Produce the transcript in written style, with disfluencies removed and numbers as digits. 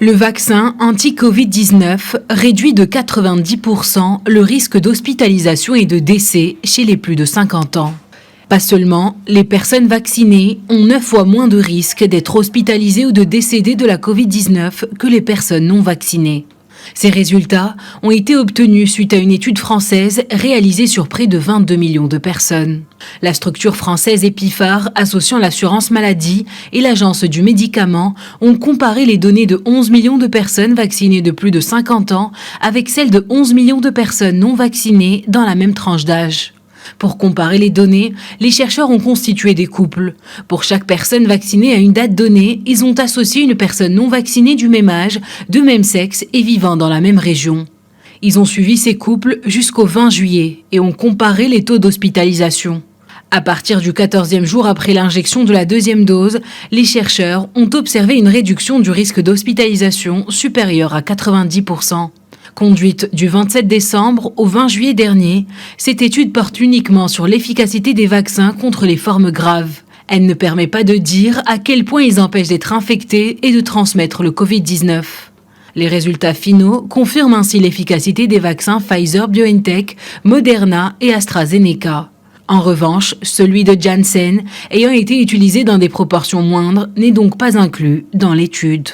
Le vaccin anti-Covid-19 réduit de 90% le risque d'hospitalisation et de décès chez les plus de 50 ans. Pas seulement, les personnes vaccinées ont 9 fois moins de risques d'être hospitalisées ou de décéder de la Covid-19 que les personnes non vaccinées. Ces résultats ont été obtenus suite à une étude française réalisée sur près de 22 millions de personnes. La structure française Epiphare, associant l'assurance maladie et l'agence du médicament, ont comparé les données de 11 millions de personnes vaccinées de plus de 50 ans avec celles de 11 millions de personnes non vaccinées dans la même tranche d'âge. Pour comparer les données, les chercheurs ont constitué des couples. Pour chaque personne vaccinée à une date donnée, ils ont associé une personne non vaccinée du même âge, de même sexe et vivant dans la même région. Ils ont suivi ces couples jusqu'au 20 juillet et ont comparé les taux d'hospitalisation. À partir du 14e jour après l'injection de la deuxième dose, les chercheurs ont observé une réduction du risque d'hospitalisation supérieure à 90%. Conduite du 27 décembre au 20 juillet dernier, cette étude porte uniquement sur l'efficacité des vaccins contre les formes graves. Elle ne permet pas de dire à quel point ils empêchent d'être infectés et de transmettre le Covid-19. Les résultats finaux confirment ainsi l'efficacité des vaccins Pfizer-BioNTech, Moderna et AstraZeneca. En revanche, celui de Janssen, ayant été utilisé dans des proportions moindres, n'est donc pas inclus dans l'étude.